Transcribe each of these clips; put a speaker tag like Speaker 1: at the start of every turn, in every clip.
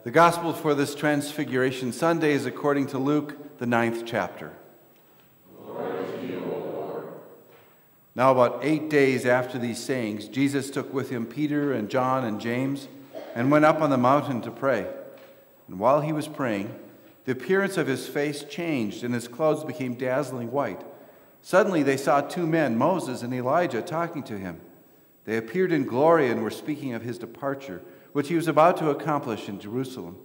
Speaker 1: The gospel for this Transfiguration Sunday is according to Luke, the 9th chapter.
Speaker 2: Glory to you, O Lord.
Speaker 1: Now about 8 days after these sayings, Jesus took with him Peter and John and James and went up on the mountain to pray. And while he was praying, the appearance of his face changed and his clothes became dazzling white. Suddenly they saw two men, Moses and Elijah, talking to him. They appeared in glory and were speaking of his departure, which he was about to accomplish in Jerusalem.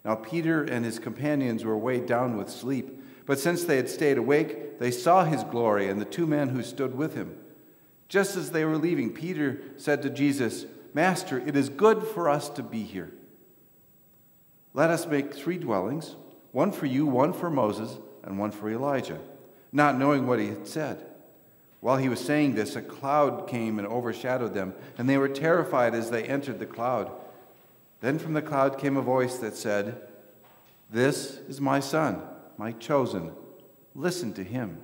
Speaker 1: Now Peter and his companions were weighed down with sleep, but since they had stayed awake, they saw his glory and the two men who stood with him. Just as they were leaving, Peter said to Jesus, "Master, it is good for us to be here. Let us make 3 dwellings, one for you, one for Moses, and one for Elijah," not knowing what he had said. While he was saying this, a cloud came and overshadowed them, and they were terrified as they entered the cloud. Then from the cloud came a voice that said, "This is my son, my chosen. Listen to him."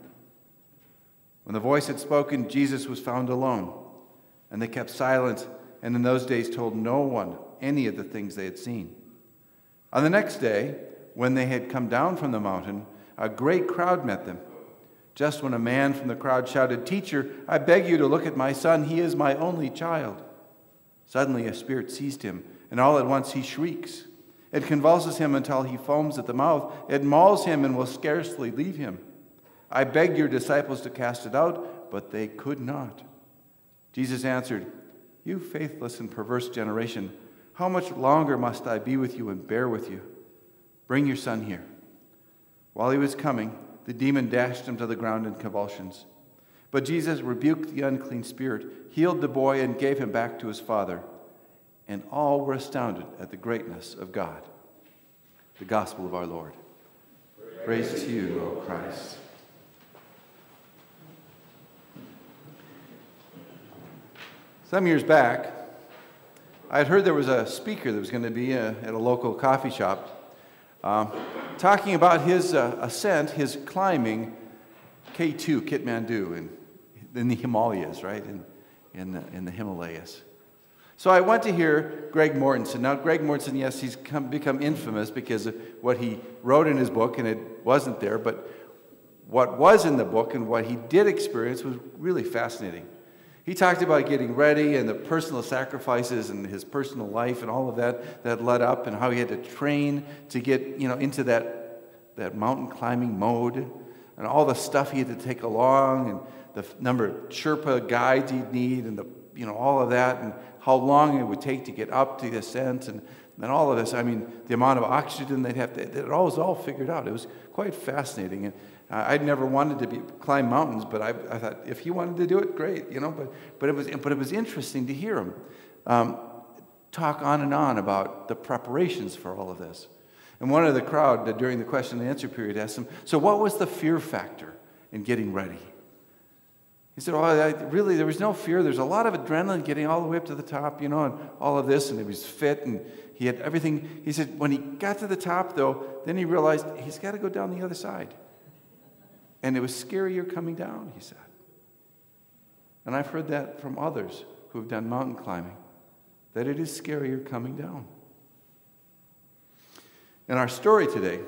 Speaker 1: When the voice had spoken, Jesus was found alone, and they kept silent, and in those days told no one any of the things they had seen. On the next day, when they had come down from the mountain, a great crowd met them. Just when a man from the crowd shouted, "Teacher, I beg you to look at my son. He is my only child." Suddenly a spirit seized him, and all at once he shrieks. It convulses him until he foams at the mouth. It mauls him and will scarcely leave him. I begged your disciples to cast it out, but they could not. Jesus answered, "You faithless and perverse generation, how much longer must I be with you and bear with you? Bring your son here." While he was coming, the demon dashed him to the ground in convulsions. But Jesus rebuked the unclean spirit, healed the boy, and gave him back to his father. And all were astounded at the greatness of God. The gospel of our Lord. Praise to you, O Christ. Some years back, I had heard there was a speaker that was going to be at a local coffee shop talking about his ascent, his climbing K2, Kathmandu, in the Himalayas, right, in the Himalayas. So I went to hear Greg Mortensen. Now, Greg Mortensen, yes, he's become infamous because of what he wrote in his book, and it wasn't there, but what was in the book and what he did experience was really fascinating. He talked about getting ready and the personal sacrifices and his personal life and all of that led up, and how he had to train to get into that mountain climbing mode, and all the stuff he had to take along, and the number of Sherpa guides he'd need, and all of that, and how long it would take to get up to the ascent, and all of this. I mean, the amount of oxygen they'd have to. It was all figured out. It was quite fascinating. And I'd never wanted to climb mountains, but I thought if he wanted to do it, great, But it was interesting to hear him talk on and on about the preparations for all of this. And one of the crowd during the question and answer period asked him, "So what was the fear factor in getting ready?" He said, really, there was no fear. There's a lot of adrenaline getting all the way up to the top, and all of this, and he was fit, and he had everything. He said when he got to the top, though, then he realized he's got to go down the other side. And it was scarier coming down, he said. And I've heard that from others who have done mountain climbing, that it is scarier coming down. In our story today,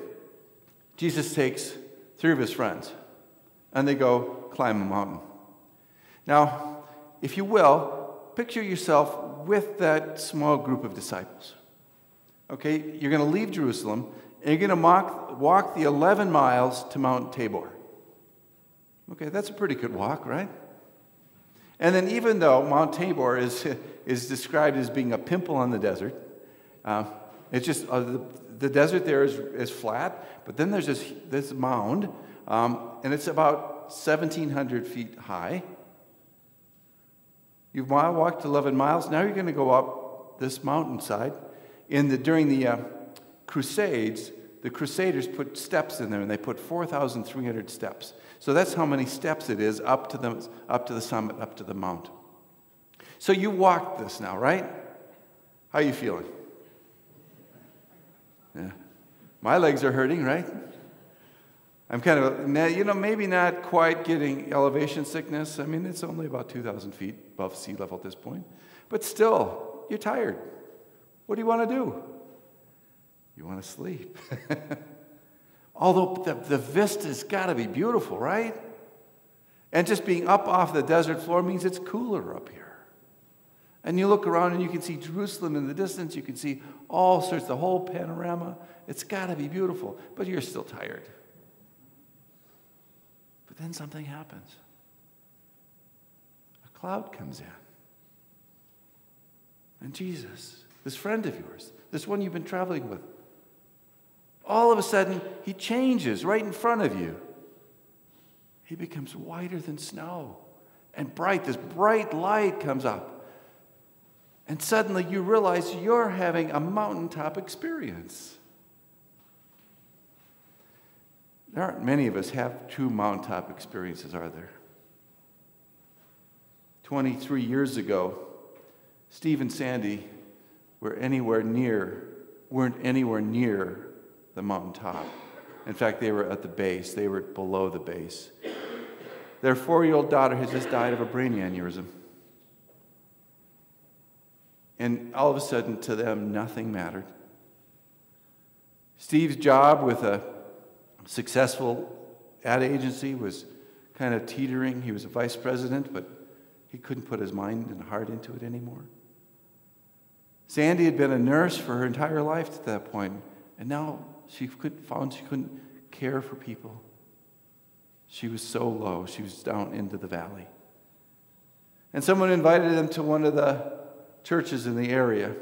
Speaker 1: Jesus takes 3 of his friends, and they go climb a mountain. Now, if you will, picture yourself with that small group of disciples. Okay, you're going to leave Jerusalem, and you're going to walk the 11 miles to Mount Tabor. Okay, that's a pretty good walk, right? And then even though Mount Tabor is described as being a pimple on the desert, it's just the desert there is flat, but then there's this mound, and it's about 1,700 feet high. You've walked 11 miles. Now you're going to go up this mountainside. During the Crusades, the Crusaders put steps in there, and they put 4,300 steps. So that's how many steps it is up to the summit, up to the mount. So you walked this now, right? How are you feeling? Yeah. My legs are hurting, right? I'm kind of, maybe not quite getting elevation sickness. I mean, it's only about 2,000 feet above sea level at this point. But still, you're tired. What do you want to do? You want to sleep. Although the vista's got to be beautiful, right? And just being up off the desert floor means it's cooler up here. And you look around and you can see Jerusalem in the distance. You can see all sorts, the whole panorama. It's got to be beautiful, but you're still tired. But then something happens. A cloud comes in. And Jesus, this friend of yours, this one you've been traveling with, all of a sudden, he changes right in front of you. He becomes whiter than snow and bright. This bright light comes up. And suddenly you realize you're having a mountaintop experience. There aren't many of us have true mountaintop experiences, are there? 23 years ago, Steve and Sandy weren't anywhere near the mountaintop. In fact, they were at the base. They were below the base. Their 4-year-old daughter has just died of a brain aneurysm. And all of a sudden, to them, nothing mattered. Steve's job with a successful ad agency was kind of teetering. He was a vice president, but he couldn't put his mind and heart into it anymore. Sandy had been a nurse for her entire life to that point, and now she couldn't care for people. She was so low. She was down into the valley. And someone invited them to one of the churches in the area,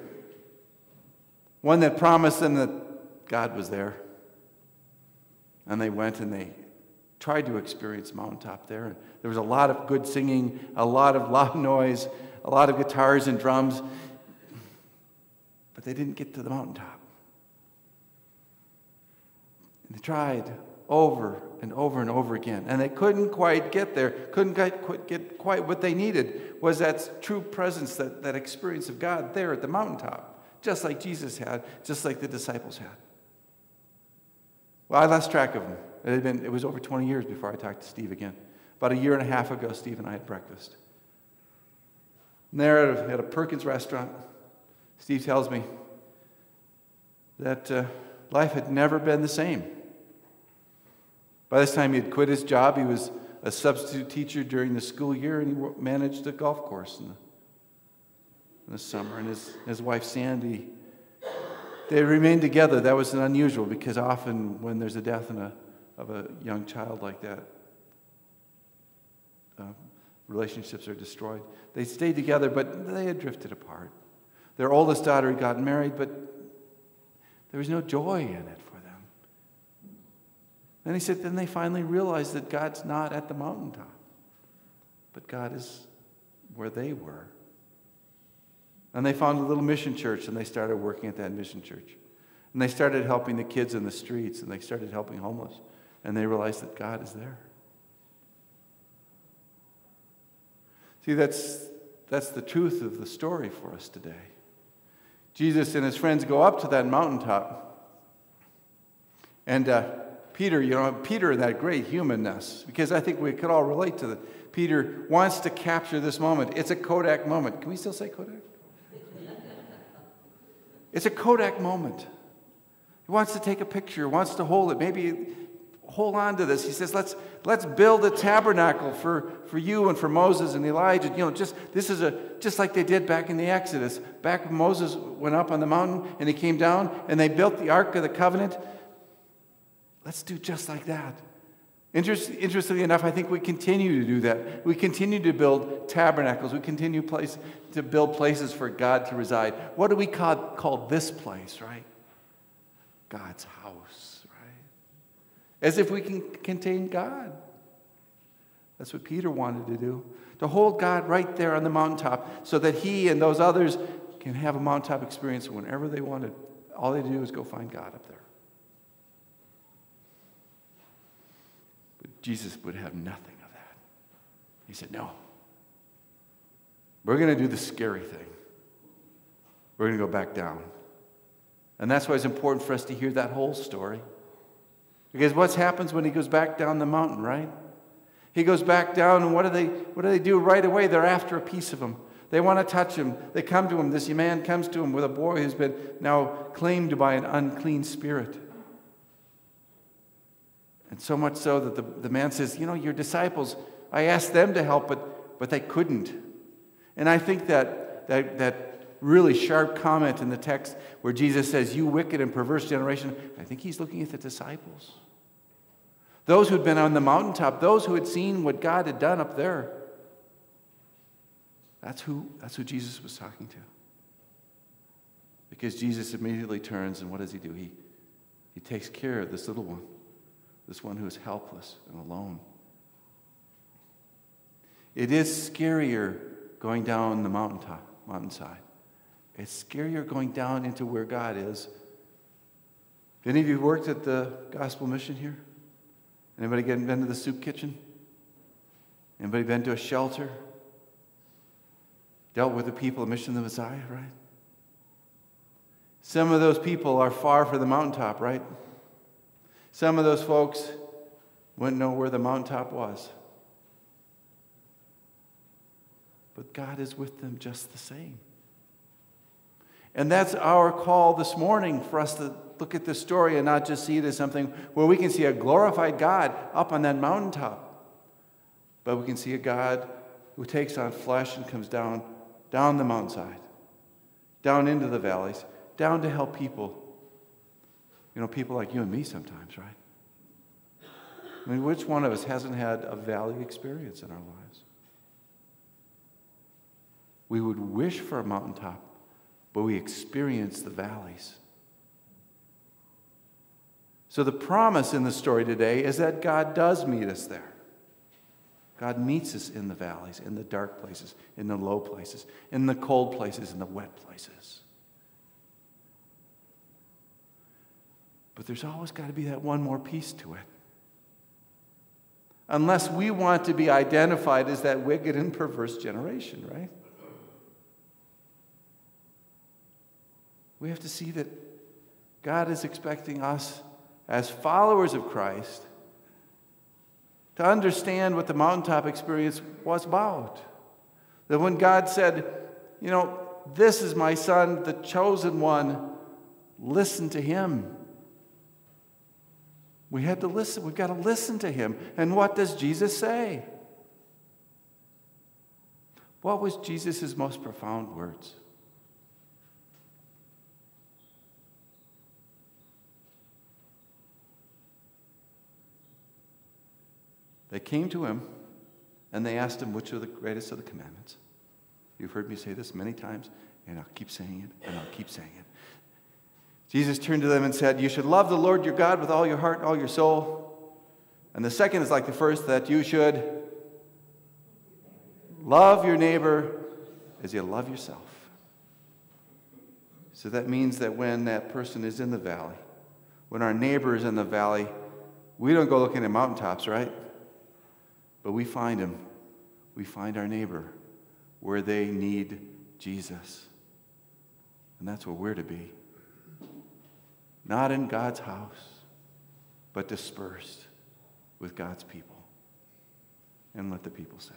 Speaker 1: one that promised them that God was there. And they went and they tried to experience mountaintop there. And there was a lot of good singing, a lot of loud noise, a lot of guitars and drums, but they didn't get to the mountaintop. And they tried over and over and over again, and they couldn't quite get there, couldn't get quite what they needed, was that true presence, that experience of God there at the mountaintop, just like Jesus had, just like the disciples had. Well, I lost track of them. It was over 20 years before I talked to Steve again. About a year and a half ago, Steve and I had breakfast. And there at a Perkins restaurant, Steve tells me that life had never been the same. By this time, he had quit his job. He was a substitute teacher during the school year, and he managed a golf course in the summer. And his wife, Sandy, they remained together. That was unusual because often when there's a death of a young child like that, relationships are destroyed. They stayed together, but they had drifted apart. Their oldest daughter had gotten married, but there was no joy in it for them. And he said, then they finally realized that God's not at the mountaintop, but God is where they were. And they found a little mission church, and they started working at that mission church. And they started helping the kids in the streets, and they started helping homeless. And they realized that God is there. See, that's the truth of the story for us today. Jesus and his friends go up to that mountaintop. And Peter and that great humanness, because I think we could all relate to that. Peter wants to capture this moment. It's a Kodak moment. Can we still say Kodak? It's a Kodak moment. He wants to take a picture, wants to hold it, maybe hold on to this. He says, let's build a tabernacle for you and for Moses and Elijah. Just like they did back in the Exodus. Back when Moses went up on the mountain and he came down and they built the Ark of the Covenant. Let's do just like that. Interestingly enough, I think we continue to do that. We continue to build tabernacles. We continue to build places for God to reside. What do we call this place, right? God's house, right? As if we can contain God. That's what Peter wanted to do. To hold God right there on the mountaintop so that he and those others can have a mountaintop experience whenever they wanted. All they do is go find God up there. Jesus would have nothing of that. He said, no. We're going to do the scary thing. We're going to go back down. And that's why it's important for us to hear that whole story. Because what happens when he goes back down the mountain, right? He goes back down, and what do they do right away? They're after a piece of him. They want to touch him. They come to him. This man comes to him with a boy who's been now claimed by an unclean spirit. And so much so that the man says, your disciples, I asked them to help, but they couldn't. And I think that really sharp comment in the text where Jesus says, you wicked and perverse generation, I think he's looking at the disciples. Those who'd been on the mountaintop, those who had seen what God had done up there. That's who Jesus was talking to. Because Jesus immediately turns, and what does he do? He takes care of this little one, this one who is helpless and alone. It is scarier going down the mountainside. It's scarier going down into where God is. Have any of you worked at the Gospel Mission here? Anybody been to the soup kitchen? Anybody been to a shelter? Dealt with the people of Mission of the Messiah, right? Some of those people are far from the mountaintop, right? Some of those folks wouldn't know where the mountaintop was. But God is with them just the same. And that's our call this morning, for us to look at this story and not just see it as something where we can see a glorified God up on that mountaintop, but we can see a God who takes on flesh and comes down the mountainside, down into the valleys, down to help people. People like you and me sometimes, right? I mean, which one of us hasn't had a valley experience in our lives? We would wish for a mountaintop, but we experience the valleys. So the promise in the story today is that God does meet us there. God meets us in the valleys, in the dark places, in the low places, in the cold places, in the wet places. But there's always got to be that one more piece to it. Unless we want to be identified as that wicked and perverse generation, right? We have to see that God is expecting us as followers of Christ to understand what the mountaintop experience was about. That when God said, this is my son, the chosen one, listen to him. We had to listen. We've got to listen to him. And what does Jesus say? What was Jesus' most profound words? They came to him and they asked him, which are the greatest of the commandments? You've heard me say this many times, and I'll keep saying it, and I'll keep saying it. Jesus turned to them and said, you should love the Lord your God with all your heart and all your soul. And the second is like the first, that you should love your neighbor as you love yourself. So that means that when that person is in the valley, when our neighbor is in the valley, we don't go looking at mountaintops, right? But we find him. We find our neighbor where they need Jesus. And that's where we're to be. Not in God's house, but dispersed with God's people. And let the people say.